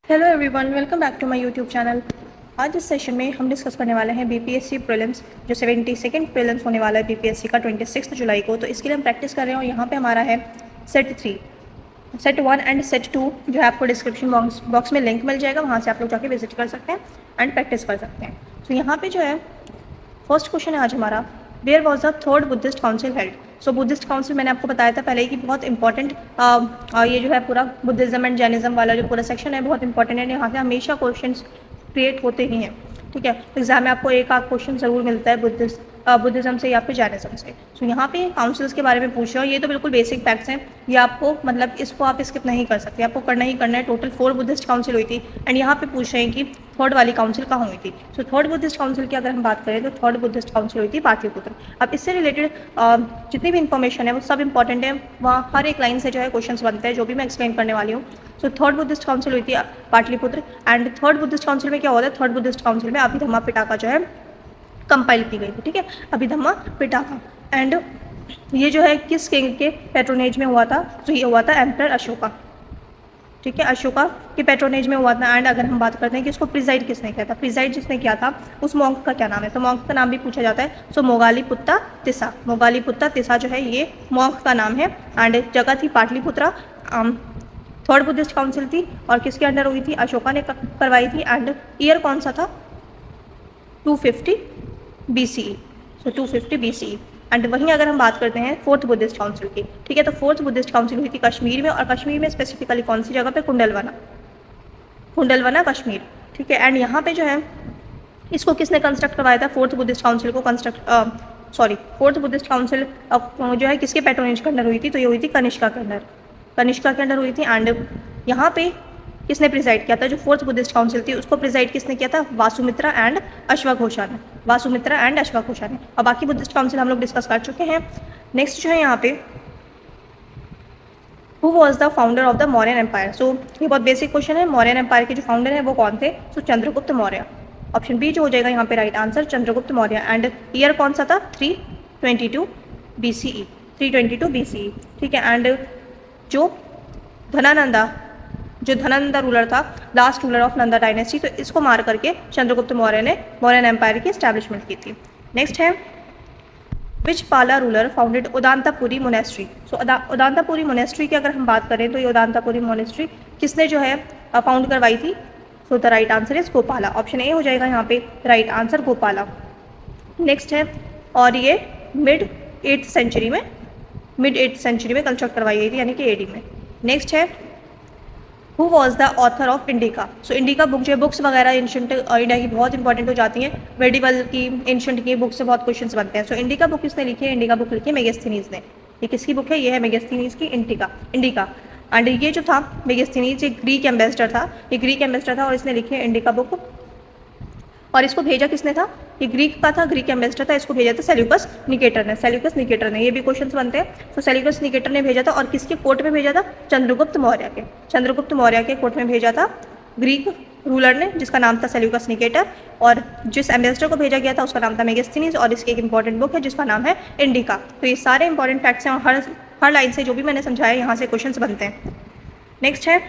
Hello everyone, welcome back to my YouTube channel. आज इस session में हम डिस्कस करने वाले हैं बीपीएससी प्रीलिम्स, जो 72nd प्रीलिम्स होने वाला है बीपीएससी का 26 जुलाई को। तो इसके लिए हम प्रैक्टिस कर रहे हैं और यहाँ पे हमारा है सेट 3, सेट 1 एंड सेट 2, जो है आपको डिस्क्रिप्शन बॉक्स में लिंक मिल जाएगा, वहाँ से आप लोग जाके विजिट कर सकते हैं एंड प्रैक्टिस कर सकते हैं। तो यहाँ पे जो है फर्स्ट क्वेश्चन है आज हमारा, where was the third Buddhist council held. So Buddhist council मैंने आपको बताया था पहले ही कि बहुत इंपॉर्टेंट, ये जो है पूरा बुद्धिज़्म एंड जैनिज़्म वाला जो पूरा सेक्शन है बहुत इंपॉर्टेंट है। यहाँ से हमेशा क्वेश्चन क्रिएट होते ही हैं, ठीक है। एग्जाम में आपको एक आध क्वेश्चन ज़रूर मिलता है बुद्धिज़्म से या फिर जैनिज़्म से। सो यहाँ पे काउंसिल्स के बारे में पूछ रहे हो, ये तो बिल्कुल बेसिक फैक्ट्स हैं, ये आपको मतलब इसको आप स्किप नहीं कर सकते, आपको करना ही करना है। टोटल 4 बुद्धिस्ट काउंसिल हुई थी एंड यहाँ पे पूछ रहे हैं कि थर्ड वाली काउंसिल कहाँ हुई थी। सो थर्ड बुद्धिस्ट काउंसिल की अगर हम बात करें तो थर्ड बुद्धिस्ट काउंसिल हुई थी पाटलिपुत्र। अब इससे रिलेटेड जितनी भी इन्फॉर्मेशन है वो सब इंपॉर्टेंट है, वहाँ हर एक लाइन से जो है क्वेश्चन बनते हैं, जो भी मैं एक्सप्लेन करने वाली हूँ। सो थर्ड बुद्धिस्ट काउंसिल हुई थी Pataliputra and third Buddhist council में क्या होता है, थर्ड बुद्धिस्ट काउंसिल में अभिधम्मा पिटाका जो है कंपाइल की गई थी, ठीक है, अभिधम्मा पिटाका। एंड ये जो है किस किंग के पैट्रोनेज में हुआ था, तो ये हुआ था एम्परर अशोका, ठीक है, अशोका के पैट्रोनेज में हुआ था। एंड अगर हम बात करते हैं कि इसको प्रिजाइड किसने किया था, प्रिजाइड जिसने किया था उस मॉन्क का क्या नाम है, तो मॉन्क का नाम भी पूछा जाता है। सो मोगालीपुत्ता तिस्सा, मोगालीपुत्ता तिस्सा जो है ये मॉन्क का नाम है। एंड जगह थी पाटलिपुत्रा। थर्ड बुद्धिस्ट काउंसिल थी और किसके अंडर हुई थी, अशोका ने करवाई थी। एंड ईयर कौन सा था, 250 BCE, सो 250 BCE। एंड वहीं अगर हम बात करते हैं फोर्थ बुद्धिस्ट काउंसिल की, ठीक है, तो फोर्थ बुद्धिस्ट काउंसिल हुई थी कश्मीर में, और कश्मीर में स्पेसिफिकली कौन सी जगह पे, कुंडलवना, कुंडलवना कश्मीर, ठीक है। एंड यहाँ पे जो है इसको किसने कंस्ट्रक्ट करवाया था, फोर्थ बुद्धिस्ट काउंसिल को फोर्थ बुद्धिस्ट काउंसिल जो है किसके पैट्रोनेज के अंडर हुई थी, तो ये हुई थी कनिष्का के अंडर, कनिष्का के अंडर हुई थी। एंड यहाँ पे किसने प्रिजाइड किया था, जो फोर्थ बुद्धिस्ट काउंसिल थी उसको प्रिजाइड किसने किया था, वासुमित्रा एंड अश्वघोषा ने, वासुमित्रा एंड अश्वघोषा ने। और बाकी बुद्धिस्ट काउंसिल हम लोग डिस्कस कर चुके हैं। नेक्स्ट जो है यहाँ पे, who was the founder of the Mauryan empire. So ये बहुत बेसिक क्वेश्चन है, मौर्यन एम्पायर के जो फाउंडर हैं वो कौन थे, सो चंद्रगुप्त मौर्य। ऑप्शन बी जो हो जाएगा यहाँ पे right answer, Chandragupta Maurya. And year कौन सा था, 322 BCE, 322 BCE, ठीक है। एंड जो धनानंदा रूलर था, last ruler of Nanda dynasty, तो इसको मार करके चंद्रगुप्त मौर्य ने मौर्यन एम्पायर की एस्टैब्लिशमेंट की थी। नेक्स्ट है, विच पाला रूलर फाउंडेड उदांतापुरी मोनेस्ट्री। सो उदांतापुरी मोनेस्ट्री की अगर हम बात करें तो ये उदांतापुरी मोनेस्ट्री किसने जो है फाउंड करवाई थी, सो the right answer is Gopala. Option A हो जाएगा यहाँ पे राइट आंसर, गोपाला। नेक्स्ट है, और ये मिड 8th सेंचुरी में कंस्ट्रक्ट करवाई गई थी, यानी कि AD में। नेक्स्ट है, who was the author of indica. So indica book जो है, बुक्स वगैरह एंशिएंट इंडिया की बहुत इंपॉर्टेंट हो जाती हैं, मेडिवल की, एंशिएंट की बुक से बहुत क्वेश्चंस बनते हैं। सो इंडिका बुक किसने लिखी है, इंडिका बुक लिखी है मेगास्थनीज ने। ये किसकी बुक है, ये है मेगास्थनीज की इंडिका। एंड ये जो था मेगास्थनीज, ये ग्रीक एम्बेसडर था और इसने लिखी है इंडिका बुक। और इसको भेजा किसने था, ये ग्रीक का था, ग्रीक एम्बेसडर था, इसको भेजा था सेल्यूकस निकेटर ने, ये भी क्वेश्चंस बनते हैं। तो सेल्यूकस निकेटर ने भेजा था, और किसके कोर्ट में भेजा था, चंद्रगुप्त मौर्य के कोर्ट में भेजा था ग्रीक रूलर ने, जिसका नाम था सेल्यूकस निकेटर। और जिस एम्बेसडर को भेजा गया था उसका नाम था मेगास्थनीज, और इसकी एक इंपॉर्टेंट बुक है जिसका नाम है इंडिका। तो ये सारे इंपॉर्टेंट फैक्ट्स हैं, और हर लाइन से जो भी मैंने समझाया यहाँ से क्वेश्चन बनते हैं। नेक्स्ट है,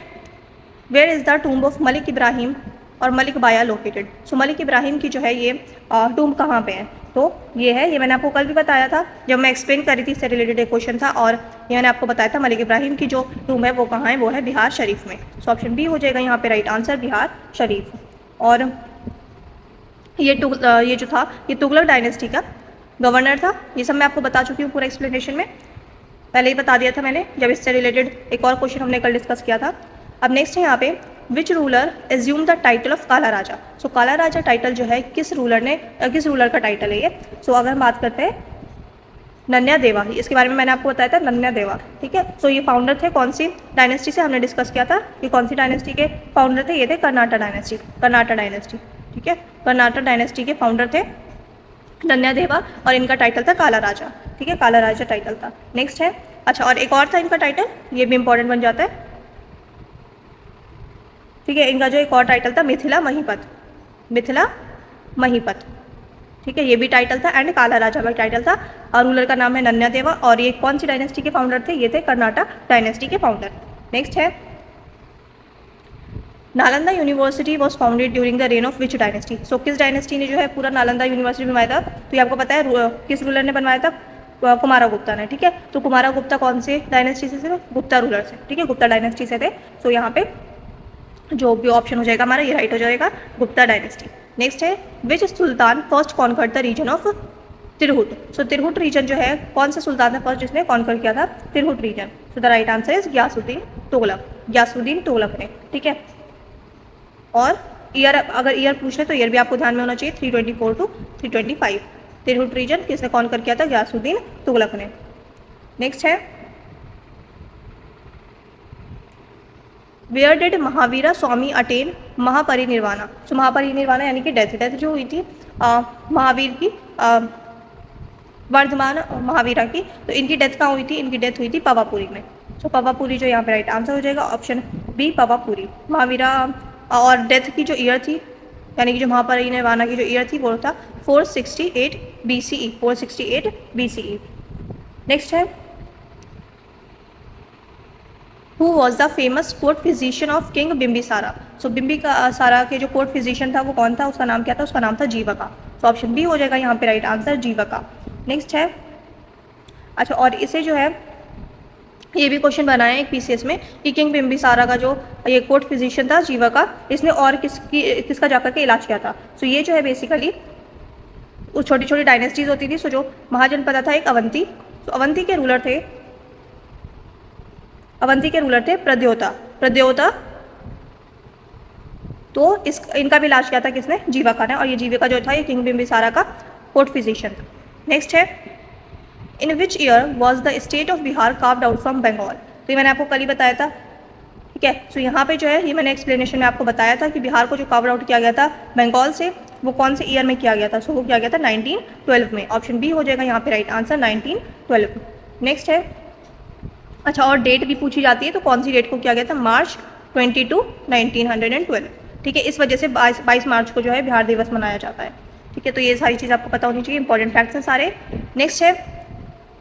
where is the tomb of Malik Ibrahim और मलिक बाया लोकेटेड। सो मलिक इब्राहिम की जो है ये टूम्ब कहाँ पे है, तो ये है, ये मैंने आपको कल भी बताया था जब मैं एक्सप्लेन कर रही थी, इससे रिलेटेड एक क्वेश्चन था, और ये मैंने आपको बताया था मलिक इब्राहिम की जो टूम्ब है वो कहाँ है, वो है बिहार शरीफ में। सो ऑप्शन बी हो जाएगा यहाँ पे राइट आंसर, बिहार शरीफ। और ये जो था ये तुगलक डायनेस्टी का गवर्नर था, ये सब मैं आपको बता चुकी हूँ पूरा एक्सप्लेनेशन में, पहले ही बता दिया था मैंने जब इससे रिलेटेड एक और क्वेश्चन हमने कल डिस्कस किया था। अब नेक्स्ट है यहाँ पे, which ruler assume the title of काला राजा। सो काला राजा टाइटल जो है किस रूलर का टाइटल है ये। सो अगर हम बात करते हैं नन्या देवा, इसके बारे में मैंने आपको बताया था, नन्या देवा, ठीक है। सो ये फाउंडर थे कौन सी डायनेस्टी से, हमने डिस्कस किया था कि कौन सी डायनेस्टी के फाउंडर थे, ये थे कर्नाटक डायनेस्टी, ठीक है, कर्नाटक डायनेस्टी के फाउंडर थे नन्या देवा, और इनका टाइटल था काला राजा, ठीक है, काला राजा टाइटल था। नेक्स्ट है, अच्छा, और एक और था इनका टाइटल, ये भी इंपॉर्टेंट बन जाता है, ठीक है, इनका जो एक और टाइटल था मिथिला महीपत, ठीक है, ये भी टाइटल था। एंड काला राजा का टाइटल था, और रूलर का नाम है नन्या देवा, और ये कौन सी डायनेस्टी के फाउंडर थे, ये थे कर्नाटक डायनेस्टी के फाउंडर। नेक्स्ट है, Nalanda university was founded during the reign of which dynasty. So किस डायनेस्टी ने जो है पूरा नालंदा यूनिवर्सिटी बनवाया था? तो ये आपको पता है किस रूलर ने बनवाया था? कुमारा गुप्ता ने। ठीक है, तो कुमारा गुप्ता कौन से डायनेस्टी से थे? गुप्ता रूलर से। ठीक है, गुप्ता डायनेस्टी से थे। सो यहाँ पे जो भी ऑप्शन हो जाएगा हमारा ये राइट हो जाएगा, गुप्ता डायनेस्टी। नेक्स्ट है which sultan first conquered the region of Tirhut. So Tirhut region जो है कौन सा सुल्तान था फर्स्ट जिसने कॉन्कर किया था Tirhut region? So the right answer is Ghiyasuddin Tughlaq. Ghiyasuddin Tughlaq ने। ठीक है, और ईयर अगर ईयर पूछ ले तो ईयर भी आपको ध्यान में होना चाहिए, 324 टू 325। तिरहुट रीजन किसने कॉन्कर किया था? ग्यासुद्दीन तुगलक ने। नेक्स्ट है where did Mahavira Swami attain Mahaparinirvana. So Mahaparinirvana यानी कि डेथ जो हुई थी महावीर की, वर्धमान महावीरा की, तो इनकी डेथ कहाँ हुई थी? इनकी डेथ हुई थी पवापुरी में। सो पवापुरी जो यहाँ पे राइट आंसर हो जाएगा, ऑप्शन बी पवापुरी। महावीरा और डेथ की जो ईयर थी यानी कि जो महापरिनिर्वाणा की जो ईयर थी वो था 468 BCE। 468 BCE। नेक्स्ट है who was the famous court physician of king Bimbisara. So Bimbisara के जो कोर्ट फिजिशियन था वो कौन था? उसका नाम क्या था? उसका नाम था जीवका। तो ऑप्शन बी हो जाएगा यहाँ पे राइट आंसर, जीवका। नेक्स्ट है अच्छा, और इसे जो है ये भी क्वेश्चन बनाया है एक PCS में कि किंग बिम्बिसारा का जो ये कोर्ट फिजिशियन था जीवका, इसने और किसका जाकर के इलाज किया था? सो ये जो है बेसिकली उस छोटी छोटी डायनेस्टीज होती थी। सो जो महाजनपद था एक अवंती, तो अवंती के रूलर थे प्रद्योता। तो इनका भी इलाज किया था किसने? जीवका ने। और ये जीवका जो था ये किंग बिम्बिसारा का कोर्ट फिजिशियन था। नेक्स्ट है in which year was the state of Bihar carved out from Bengal. तो ये मैंने आपको कल ही बताया था। ठीक है, सो यहाँ पे जो है ये मैंने एक्सप्लेनेशन में आपको बताया था कि बिहार को जो कार्व्ड आउट किया गया था बंगाल से वो कौन से ईयर में किया गया था? सो वो किया गया था 1912 में। ऑप्शन बी हो जाएगा यहाँ पे राइट आंसर, 1912। नेक्स्ट है अच्छा, और डेट भी पूछी जाती है तो कौन सी डेट को किया गया था? मार्च 22, 1912। ठीक है, इस वजह से 22 मार्च को जो है बिहार दिवस मनाया जाता है। ठीक है, तो ये सारी चीज़ आपको पता होनी चाहिए, इंपॉर्टेंट फैक्ट्स हैं सारे। नेक्स्ट है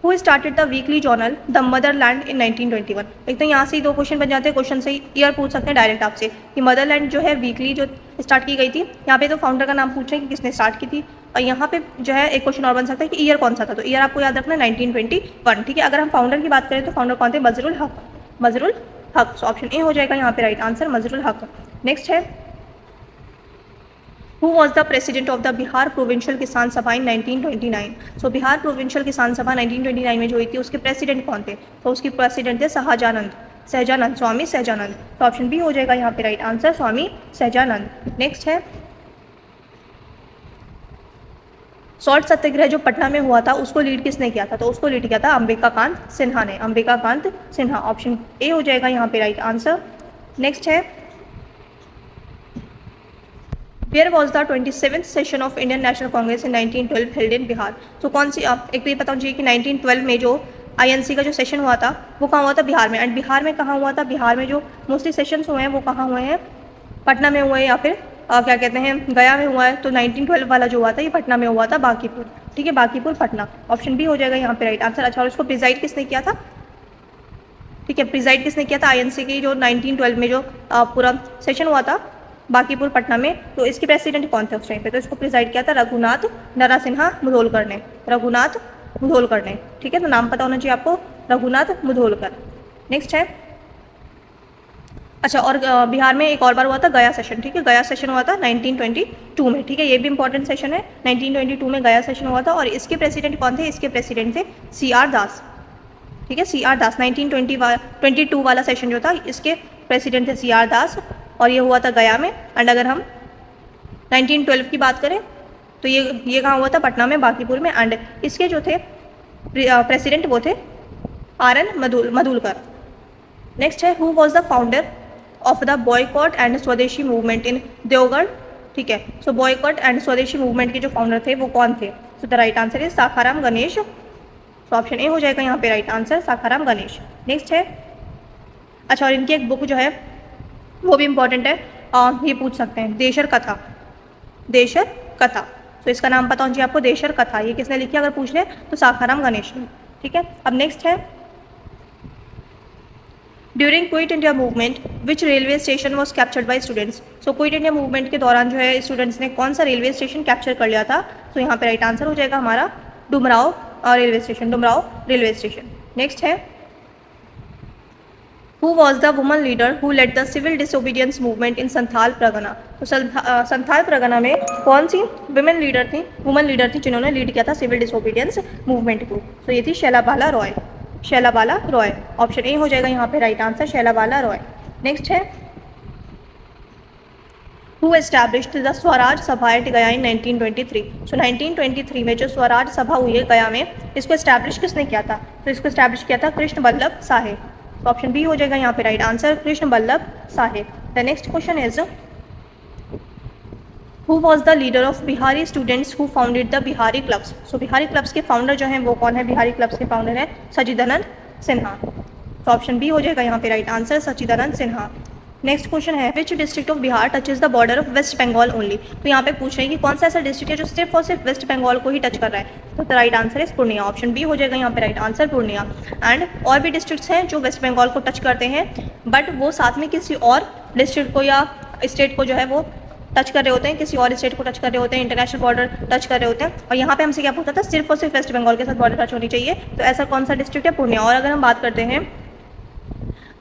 who started the weekly journal the Motherland in 1921। एक तो यहाँ से ही दो क्वेश्चन बन जाते हैं, क्वेश्चन से ही ईयर पूछ सकते हैं डायरेक्ट आपसे कि मदरलैंड जो है वीकली जो स्टार्ट की गई थी, यहाँ पे तो फाउंडर का नाम पूछ रहे हैं कि किसने स्टार्ट की थी, और यहाँ पे जो है एक क्वेश्चन और बन सकता है कि ईयर कौन सा था। तो ईयर आपको याद रखना 1921। ठीक है, अगर हम फाउंडर की बात करें तो फाउंडर कौन थे? मजरुल हक। सो ऑप्शन ए हो जाएगा यहाँ पे राइट आंसर, मजरुल हक। नेक्स्ट है who was the president of the Bihar provincial किसान सभा इन 1929। सो बिहार प्रोविंशियल किसान सभा 1929 में जो हुई थी उसके प्रेसिडेंट कौन थे? तो उसके प्रेसिडेंट थे सहजानंद, स्वामी सहजानंद। तो ऑप्शन बी हो जाएगा यहाँ पे right answer, Swami Sahajanand. Next है सॉल्ट सत्याग्रह जो पटना में हुआ था उसको लीड किसने किया था? तो उसको लीड किया था अंबिकाकांत सिन्हा ने, अंबिकाकांत सिन्हा। ऑप्शन ए हो जाएगा यहाँ पे राइट आंसर। नेक्स्ट है where was the 27th session of Indian National Congress in 1912 held in Bihar. तो कौन सी आप एक तो ये पता होना चाहिए कि 1912 में जो INC का जो सेशन हुआ था वो कहाँ हुआ था? बिहार में। एंड बिहार में कहाँ हुआ था? बिहार में जो मोस्टली सेशंस हुए हैं वो कहाँ हुए हैं? पटना में हुए हैं या फिर क्या कहते हैं गया में हुआ है। तो 1912 वाला जो हुआ था ये पटना में हुआ था, बांकीपुर। ठीक है, बांकीपुर पटना। ऑप्शन बी हो जाएगा यहाँ पे राइट आंसर। अच्छा, और उसको प्रिजाइड किसने किया था? ठीक है, प्रिजाइड किसने किया था INC की जो 1912 में जो पूरा सेशन हुआ था बांकीपुर पटना में, तो इसके प्रेसिडेंट कौन थे उस टाइम पे? तो इसको प्रिजाइड किया था रघुनाथ नरसिम्हा मुधोलकर ने, रघुनाथ मुधोलकर ने। ठीक है, तो नाम पता होना चाहिए आपको, रघुनाथ मुधोलकर। नेक्स्ट है अच्छा, और बिहार में एक और बार हुआ था गया सेशन। ठीक है, गया सेशन हुआ था 1922 में। ठीक है, ये भी इंपॉर्टेंट सेशन है, 1922 में गया सेशन हुआ था। और इसके प्रेसिडेंट कौन थे? इसके प्रेसिडेंट थे CR दास। ठीक है, CR दास। 1922 वाला सेशन जो था इसके प्रेसिडेंट थे CR दास, और ये हुआ था गया में। एंड अगर हम 1912 की बात करें तो ये कहाँ हुआ था? पटना में, बांकीपुर में। एंड इसके जो थे प्रेसिडेंट वो थे RN मधुलकर। नेक्स्ट है who was the founder of the boycott and swadeshi movement in Deogarh. ठीक है, so boycott and swadeshi movement के जो फाउंडर थे वो कौन थे? So the right answer is Sakharam Ganesh. So option A हो जाएगा यहाँ पे right answer, Sakharam Ganesh. Next है अच्छा, और इनकी एक बुक जो है वो भी इम्पॉर्टेंट है, ये पूछ सकते हैं देशर कथा। तो इसका नाम पता होना चाहिए आपको, देशर कथा। ये किसने लिखी अगर पूछ ले तो साखाराम गणेश ने। ठीक है, अब नेक्स्ट है during quit India movement which railway station was captured by students. So quit India movement के दौरान जो है स्टूडेंट्स ने कौन सा रेलवे स्टेशन कैप्चर कर लिया था? तो यहाँ पे राइट आंसर हो जाएगा हमारा Dumraon railway station, Dumraon railway station. Next है Who was the woman leader who led the civil disobedience movement in Santhal Pargana. तो संथाल परगना में कौन सी वुमेन लीडर थी जिन्होंने लीड किया था सिविल डिसोबीडियंस मूवमेंट को? तो ये थी शैलाबाला रॉय, शैलाबाला रॉय। ऑप्शन ए हो जाएगा यहाँ पे राइट आंसर, शैलाबाला रॉय। नेक्स्ट है Who established the स्वराज सभा एट गया इन 1923। सो 1923 में जो स्वराज सभा हुई है गया में, इसको एस्टैब्लिश किसने किया था? तो इसको एस्टैब्लिश किया था कृष्ण बल्लभ साहे। तो ऑप्शन बी हो जाएगा यहाँ पे right answer, Krishna Ballabh Sahay. The next question is who was the leader of Bihari students who founded the Bihari clubs. So Bihari clubs के फाउंडर जो हैं वो कौन है? बिहारी क्लब्स के फाउंडर हैं सच्चिदानंद सिन्हा। तो ऑप्शन बी हो जाएगा यहाँ पे right answer, Sachchidanand Sinha. Next question है which district of Bihar touches the border of West Bengal only. तो यहाँ पे पूछ रहे हैं कि कौन सा ऐसा डिस्ट्रिक्ट है जो सिर्फ और सिर्फ वेस्ट बंगाल को ही टच कर रहा है? तो right answer is Purnia. Option B हो जाएगा यहाँ पे राइट आंसर, पूर्णिया। एंड और भी डिस्ट्रिक्ट्स हैं जो वेस्ट बंगाल को टच करते हैं, बट वो साथ में किसी और डिस्ट्रिक्ट को या स्टेट को जो है वो टच कर रहे होते हैं, किसी और स्टेट को टच कर रहे होते हैं, इंटरनेशनल बॉर्डर टच कर रहे होते हैं। और यहाँ पे हमसे क्या पूछा था? सिर्फ और सिर्फ वेस्ट बंगाल के साथ बॉर्डर टच होनी चाहिए। तो ऐसा कौन सा डिस्ट्रिक्ट है? पूर्णिया। और अगर हम बात करते हैं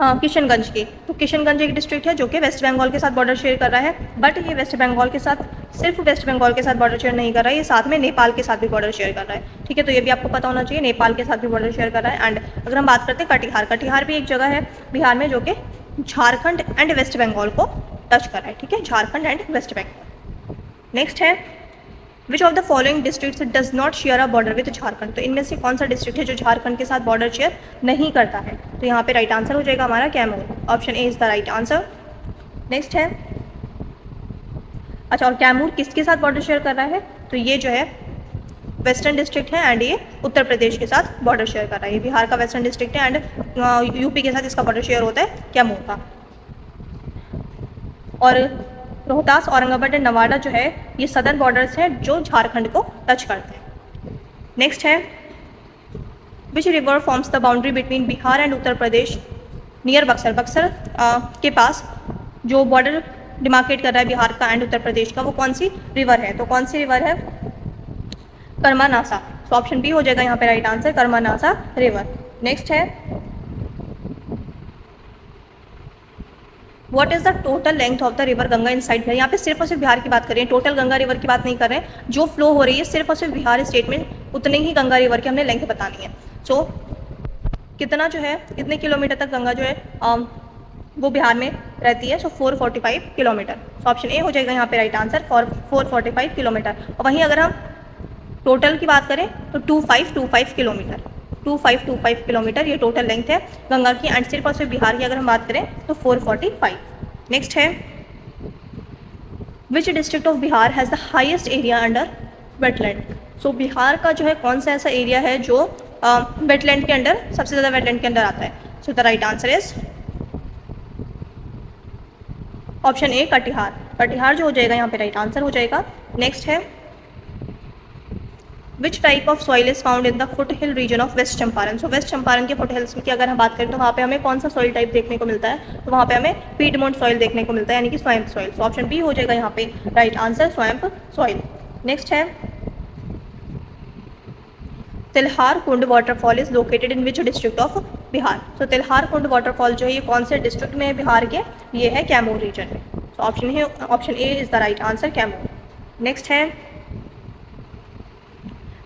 किशनगंज की, तो किशनगंज एक डिस्ट्रिक्ट है जो कि वेस्ट बंगाल के साथ बॉर्डर शेयर कर रहा है, बट ये वेस्ट बंगाल के साथ सिर्फ वेस्ट बंगाल के साथ बॉर्डर शेयर नहीं कर रहा है, ये साथ में नेपाल के साथ भी बॉर्डर शेयर कर रहा है। ठीक है, तो ये भी आपको पता होना चाहिए, नेपाल के साथ भी बॉर्डर शेयर कर रहा है। एंड अगर हम बात करते हैं कटिहार, कटिहार भी एक जगह है बिहार में जो कि झारखंड एंड वेस्ट बंगाल को टच कर रहा है। ठीक है, झारखंड एंड वेस्ट बंगाल। नेक्स्ट है which of the following district does not share a border with Jharkhand. तो इनमें से कौन सा डिस्ट्रिक्ट है जो झारखंड के साथ बॉर्डर शेयर नहीं करता है? तो यहाँ पे राइट आंसर हो जाएगा हमारा Kaimur. Option A is the right answer. Next है अच्छा, और कैमूर किसके साथ बॉर्डर शेयर कर रहा है? तो ये जो है वेस्टर्न डिस्ट्रिक्ट है एंड ये उत्तर प्रदेश के साथ बॉर्डर शेयर कर रहा है। ये बिहार का वेस्टर्न डिस्ट्रिक्ट है एंड यूपी के साथ इसका बॉर्डर शेयर होता है कैमूर का। और रोहतास, औरंगाबाद एंड नवादा जो है ये सदर्न बॉर्डर्स हैं जो झारखंड को टच करते हैं। नेक्स्ट है which river forms the boundary between Bihar and Uttar Pradesh near Buxar. Buxar के पास जो बॉर्डर डिमार्केट कर रहा है बिहार का एंड उत्तर प्रदेश का, वो कौन सी रिवर है? तो कौन सी रिवर है? कर्मानासा। तो ऑप्शन बी हो जाएगा यहाँ पे राइट आंसर, कर्मानासा रिवर। नेक्स्ट है what is the total length of the river Ganga in side Bihar. यहाँ पे सिर्फ और सिर्फ बिहार की बात कर रहे हैं, टोटल गंगा रिवर की बात नहीं कर रहे हैं। जो फ्लो हो रही है सिर्फ और सिर्फ बिहार स्टेट में, उतने ही गंगा रिवर की हमने लेंथ बतानी है। सो कितना जो है, कितने किलोमीटर तक गंगा जो है वो बिहार में रहती है? सो 445 किलोमीटर। सो ऑप्शन ए हो जाएगा यहाँ पे राइट आंसर, 445 किलोमीटर। और वहीं अगर हम टोटल की बात करें तो 2525 किलोमीटर, 2525 किलोमीटर ये टोटल लेंथ है गंगा की। एंड सिर्फ और सिर्फ बिहार की अगर हम बात करें तो 445। नेक्स्ट है which district of Bihar has the highest area under wetland. So Bihar का जो है कौन सा ऐसा एरिया है जो वेटलैंड के अंडर, सबसे ज़्यादा वेटलैंड के अंदर आता है? सो the right answer is option A, Katihar. Katihar जो हो जाएगा यहाँ पे राइट आंसर हो जाएगा। नेक्स्ट है which type of soil is found in the foothill region of West Champaran. So West Champaran के फुट हिल्स की अगर हम बात करें तो वहाँ पे हमें कौन सा सॉइल टाइप देखने को मिलता है? तो वहाँ पे हमें पीडमोंट सॉइल देखने को मिलता है, यानी कि swamp soil. So option B हो जाएगा यहाँ पे right answer, swamp soil. Next है Tilhar Kund waterfall is located in which district of Bihar. So Tilhar Kund waterfall जो है ये कौन से डिस्ट्रिक्ट में है बिहार के? ये है कैमूर रीजन में। तो option A is the right answer, Kaimur. Next है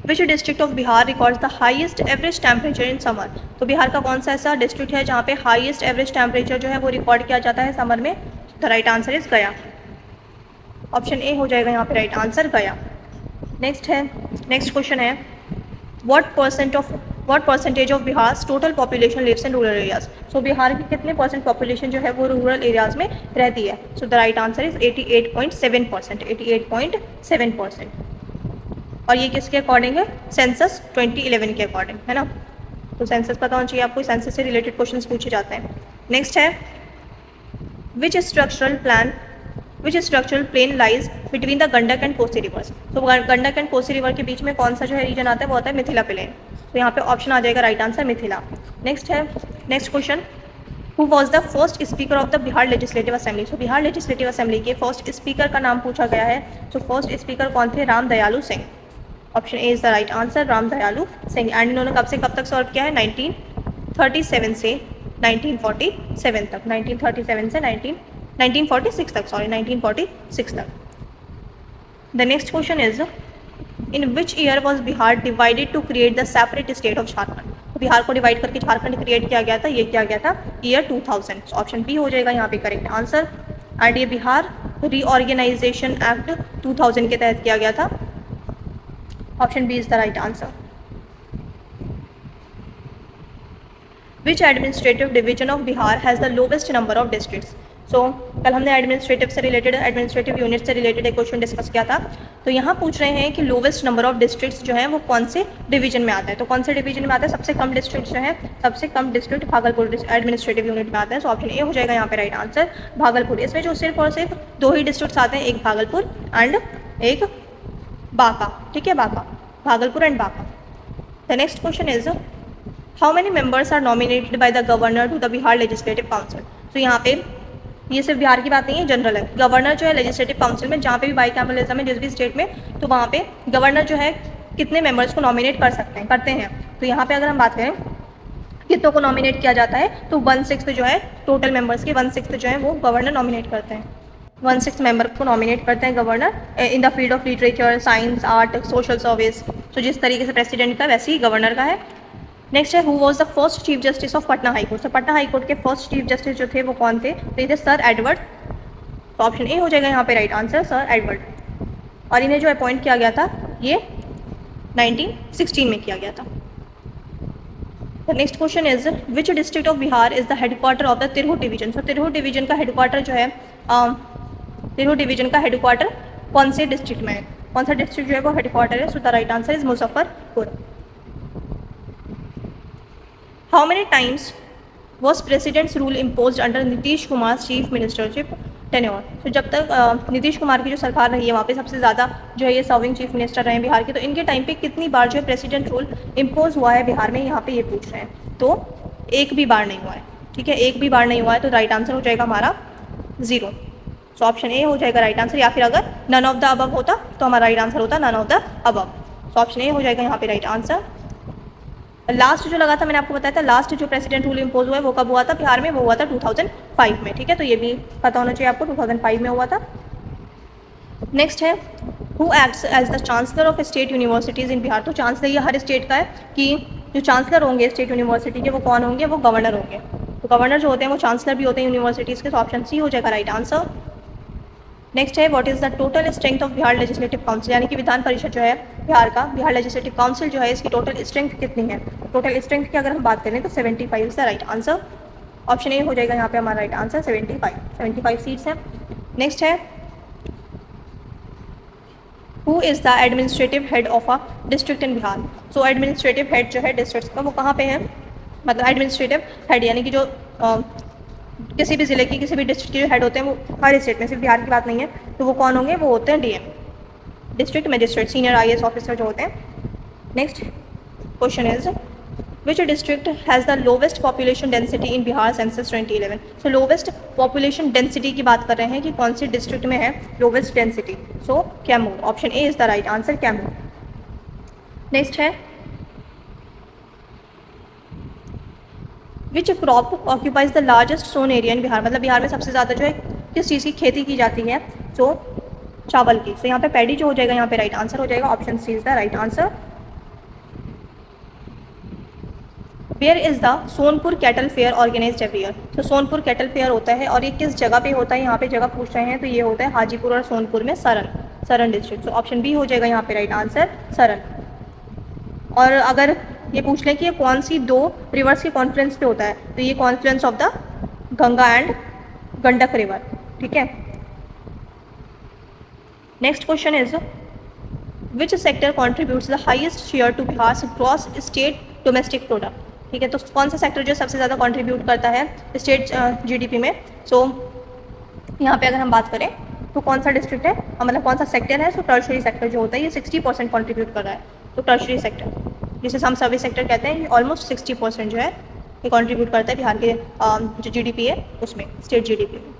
which district of Bihar records the highest average temperature in summer. तो बिहार का कौन सा ऐसा डिस्ट्रिक्ट है जहाँ पे हाईएस्ट एवरेज टेम्परेचर जो है वो रिकॉर्ड किया जाता है समर में? The right answer is Gaya. Option A हो जाएगा यहाँ पे right answer, Gaya. Next question है what percentage of Bihar total population lives in rural areas. So Bihar की कितने परसेंट पॉपुलेशन जो है वो रूरल एरियाज में रहती है? सो द राइट आंसर इज 88.7%, 88.7%। और ये किसके अकॉर्डिंग है? सेंसस 2011 के अकॉर्डिंग, है ना। तो सेंसस पता होना चाहिए आपको, सेंसस से रिलेटेड क्वेश्चंस पूछे जाते हैं। नेक्स्ट है which structural plain lies between the Gandak and Kosi rivers. तो गंडक एंड कोसी रिवर के बीच में कौन सा जो है रीजन आता है? वो आता है मिथिला प्लेन। तो यहाँ पे ऑप्शन आ जाएगा right answer, Mithila. Next question who was the first speaker of the Bihar legislative assembly. So Bihar legislative assembly के फर्स्ट स्पीकर का नाम पूछा गया है। सो फर्स्ट स्पीकर कौन थे? राम दयालु Singh. Option A is the right answer, Ram दयालु सिंह। एंड इन्होंने कब से कब तक सर्व किया है? 1937 से 1947 तक, 1937 से 1946 तक, सॉरी 1946 तक। The next question is in which year was Bihar divided to create the separate state of Jharkhand. तो बिहार को डिवाइड करके झारखंड क्रिएट किया गया था, ये किया गया था ईयर 2000। ऑप्शन बी हो जाएगा यहाँ पे करेक्ट आंसर। एंड ये बिहार रीऑर्गेनाइजेशन एक्ट 2000 के तहत किया गया था। Option B is the right answer. Which administrative division of Bihar has the lowest number of districts. So कल हमने एडमिनिस्ट्रेटिव से रिलेटेड, एडमिनिस्ट्रेटिव यूनिट से रिलेटेड एक क्वेश्चन डिस्कस किया था। तो यहाँ पूछ रहे हैं कि लोवेस्ट नंबर ऑफ डिस्ट्रिक्ट्स जो है वो कौन से डिवीजन में आता है। तो कौन से डिवीजन में आता है? सबसे कम डिस्ट्रिक्ट जो है, सबसे कम डिस्ट्रिक्ट भागलपुर एडमिनिस्ट्रेटिव यूनिट में आता है। सो ऑप्शन ए हो जाएगा यहाँ पे राइट आंसर, भागलपुर। इसमें जो सिर्फ और सिर्फ 2 ही डिस्ट्रिक्ट्स आते हैं, एक भागलपुर एंड एक बांका। ठीक है, Banka, Bhagalpur and Banka. The next question is how many members are nominated by the governor to the Bihar legislative council. तो यहाँ पे ये सिर्फ बिहार की बात नहीं है, जनरल है। गवर्नर जो है लेजिस्लेटिव काउंसिल में, जहाँ पे भी बाईकैमरलिज्म है जिस भी स्टेट में, तो वहाँ पे गवर्नर जो है कितने मेंबर्स को नॉमिनेट करते हैं। तो यहाँ पे अगर हम बात करें कितनों को नॉमिनेट किया जाता है, तो 1/6 जो है टोटल मेंबर्स के 1/6 जो है वो गवर्नर नॉमिनेट करते हैं। 1/6 मेंबर को नॉमिनेट करते हैं governor in the field of literature, science, art, social service. तो जिस तरीके से प्रेसिडेंट का वैसे ही गवर्नर का है। नेक्स्ट है who was the first chief justice of Patna high court. तो पटना हाई कोर्ट के फर्स्ट चीफ जस्टिस जो थे वो कौन थे? तो ये थे सर एडवर्ड। तो ऑप्शन ए हो जाएगा यहाँ पे राइट आंसर, सर एडवर्ड। और इन्हें जो अपॉइंट किया गया था ये 1916 में किया गया था। The next question is which district of Bihar is the headquarter of the Tirhut division. तो तिरहुत डिवीजन का हेडक्वार्टर जो है, तिरहुत डिवीजन का हेडक्वार्टर कौन से डिस्ट्रिक्ट में है? कौन सा डिस्ट्रिक्ट जो है वो हेडक्वार्टर है? सो the right answer is Muzaffarpur. How many times was presidents rule impose under Nitish Kumar chief ministership tenure. तो जब तक नीतीश कुमार की जो सरकार रही है वहाँ पे सबसे ज़्यादा जो है ये सर्विंग चीफ मिनिस्टर रहे हैं बिहार के। तो इनके टाइम पे कितनी बार जो है प्रेसिडेंट रूल इम्पोज हुआ है बिहार में, यहाँ पे ये पूछ रहे हैं। तो एक भी बार नहीं हुआ है। ठीक है, एक भी बार नहीं हुआ है। तो राइट आंसर हो जाएगा हमारा 0। सो ऑप्शन ए हो जाएगा राइट आंसर, या फिर अगर नन ऑफ द अबव होता तो हमारा राइट आंसर होता none of the above. So option A हो जाएगा यहाँ पे राइट आंसर। लास्ट जो लगा था मैंने आपको बताया था, लास्ट जो प्रेसिडेंट रूल इम्पोज हुआ है वो कब हुआ था बिहार में? वो हुआ था 2005 में। ठीक है, तो ये भी पता होना चाहिए आपको, 2005 में हुआ था। नेक्स्ट है who acts as the chancellor of state universities in Bihar. तो चांसलर ये हर स्टेट का है कि जो चांसलर होंगे स्टेट यूनिवर्सिटी के वो कौन होंगे? वो गवर्नर होंगे। तो गवर्नर जो होते हैं वो चांसलर भी होते हैं यूनिवर्सिटीज़ के। तो ऑप्शन सी हो जाएगा राइट आंसर। नेक्स्ट है what is the total strength of Bihar legislative council, यानी कि विधान परिषद जो है बिहार का, बिहार लेजिस्लेटिव काउंसिल जो है इसकी टोटल स्ट्रेंथ कितनी है? टोटल स्ट्रेंथ की अगर हम बात करें तो 75 is the right answer. Option A हो जाएगा यहाँ पे हमारा राइट आंसर, 75 सीट्स हैं। नेक्स्ट है who is the administrative head of a district in Bihar. So administrative head जो है डिस्ट्रिक्ट का वो कहाँ पे है? मतलब एडमिनिस्ट्रेटिव हेड यानी कि जो किसी भी ज़िले की, किसी भी डिस्ट्रिक्ट के जो हेड होते हैं वो हर स्टेट में, सिर्फ बिहार की बात नहीं है, तो वो कौन होंगे? वो होते हैं DM, district magistrate, senior IAS officer जो होते हैं। Next question is which district has the lowest population density in Bihar census 2011। So lowest population density की बात कर रहे हैं कि कौन सी डिस्ट्रिक्ट में है lowest density. So Kaimur. Option A is the right answer, Kaimur. Next है which crop occupies the largest sown area in Bihar. मतलब बिहार में सबसे ज़्यादा जो है किस चीज़ की खेती की जाती है? सो चावल की। सो यहाँ पे पैडी जो हो जाएगा यहाँ पे राइट आंसर हो जाएगा। Option C is the right answer. Where is the Sonpur cattle fair organised every year. तो सोनपुर कैटल फेयर होता है और ये किस जगह पे होता है? यहाँ पे जगह पूछ रहे हैं तो ये होता है हाजीपुर और सोनपुर में, सरन डिस्ट्रिक्ट। तो ऑप्शन बी हो जाएगा यहाँ पे राइट आंसर, सरन। और अगर ये पूछ लें कि ये कौन सी 2 रिवर्स के कॉन्फ्लुएंस पे होता है, तो ये confluence of the Ganga and Gandak river. ठीक है। Next question is which sector contributes the highest share to Bihar gross state domestic product. ठीक है, तो कौन सा सेक्टर जो सबसे ज़्यादा कंट्रीब्यूट करता है स्टेट जीडीपी में? सो यहाँ पे अगर हम बात करें तो कौन सा डिस्ट्रिक्ट है, मतलब कौन सा सेक्टर है? सो टर्शरी सेक्टर जो होता है ये 60% कंट्रीब्यूट कर रहा है। तो टर्शरी सेक्टर जिसे हम सर्विस सेक्टर कहते हैं, ये ऑलमोस्ट 60% जो है ये कंट्रीब्यूट करता है बिहार के जो जीडीपी है उसमें, स्टेट जीडीपी में।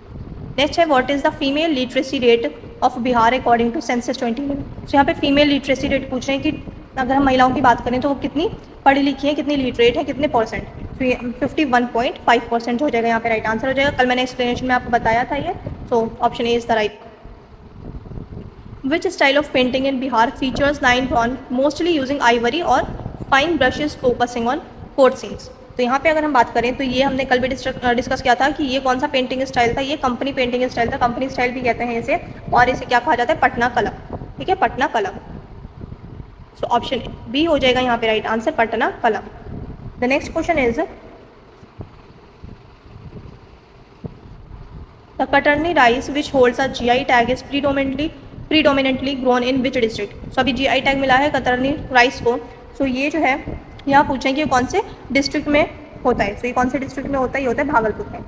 नेक्स्ट है what is the female literacy rate of Bihar according to census 2011। तो यहाँ पे फीमेल लिटरेसी रेट पूछ रहे हैं कि अगर हम महिलाओं की बात करें तो वो कितनी पढ़ी लिखी है, कितनी लिटरेट है, कितने परसेंट। तो ये 51.5% हो जाएगा, यहाँ पे राइट आंसर हो जाएगा। कल मैंने एक्सप्लेनेशन में आपको बताया था ये। So option A is the right. Which style of painting in Bihar features line drawn mostly using ivory और fine brushes focusing on court scenes. तो यहाँ पे अगर हम बात करें तो ये हमने कल भी डिस्कस किया था कि ये कौन सा पेंटिंग स्टाइल था, ये कंपनी पेंटिंग स्टाइल था। कंपनी स्टाइल भी कहते हैं इसे, और इसे क्या कहा जाता है, पटना कलम। ठीक है, पटना कलम। सो ऑप्शन बी हो जाएगा यहाँ पे right answer, Patna Kalam. The next question is the Katarni rice which holds a GI tag is predominantly grown in which district. So अभी जीआई टैग मिला है कतरनी राइस को। सो ये जो है यहाँ पूछें कि कौन से डिस्ट्रिक्ट में होता है। सो ये कौन से डिस्ट्रिक्ट में होता है, ये होता है भागलपुर में।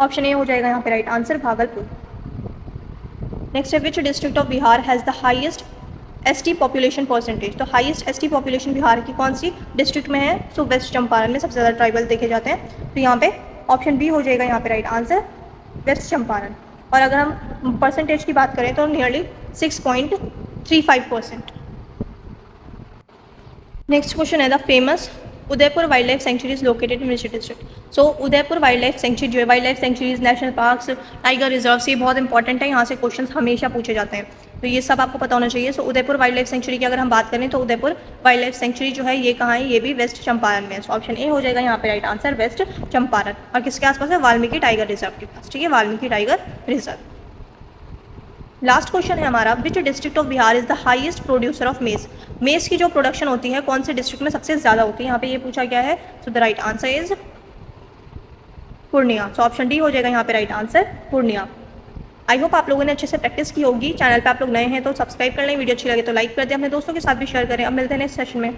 ऑप्शन ए हो जाएगा यहाँ पे राइट आंसर, भागलपुर। नेक्स्ट है which district of Bihar has the highest ST population percentage. तो हाईएस्ट एसटी पॉपुलेशन बिहार की कौन सी डिस्ट्रिक्ट में है। सो वेस्ट चंपारण में सबसे ज़्यादा ट्राइबल देखे जाते हैं। तो यहाँ पे ऑप्शन बी हो जाएगा यहाँ पे राइट आंसर, वेस्ट चंपारण। और अगर हम परसेंटेज की बात करें तो नियरली 6.35%। नेक्स्ट क्वेश्चन है the famous Udaipur wild life sanctuary is located in which district. So Udaipur wild life sanctuary जो है, wild life sanctuaries, national parks, tiger reserves, ये बहुत इंपॉर्टेंट है। यहाँ से क्वेश्चंस हमेशा पूछे जाते हैं, तो ये सब आपको पता होना चाहिए। सो उदयपुर वाइल्ड लाइफ सेंचुरी की अगर हम बात करें तो उदयपुर वाइल्ड लाइफ सेंचुरी जो है ये कहाँ है, ये भी वेस्ट चंपारण में है। सो ऑप्शन ए हो जाएगा यहाँ पे राइट आंसर, वेस्ट चंपारण। और किसके आसपास है, वाल्मीकि टाइगर रिजर्व के पास। ठीक है, Valmiki tiger reserve. Last question है हमारा, विच district of Bihar is the highest producer of मेज। मेज की जो प्रोडक्शन होती है कौन से डिस्ट्रिक्ट में सबसे ज़्यादा होती है, यहाँ पे ये पूछा गया है। सो the right answer is Purnia. So option D हो जाएगा यहाँ पे right answer, Purnia. I hope आप लोगों ने अच्छे से प्रैक्टिस की होगी। चैनल पे आप लोग नए हैं तो सब्सक्राइब कर लें, वीडियो अच्छी लगे तो लाइक कर दें, अपने दोस्तों के साथ भी शेयर करें। अब मिलते हैं नेक्स्ट सेशन में।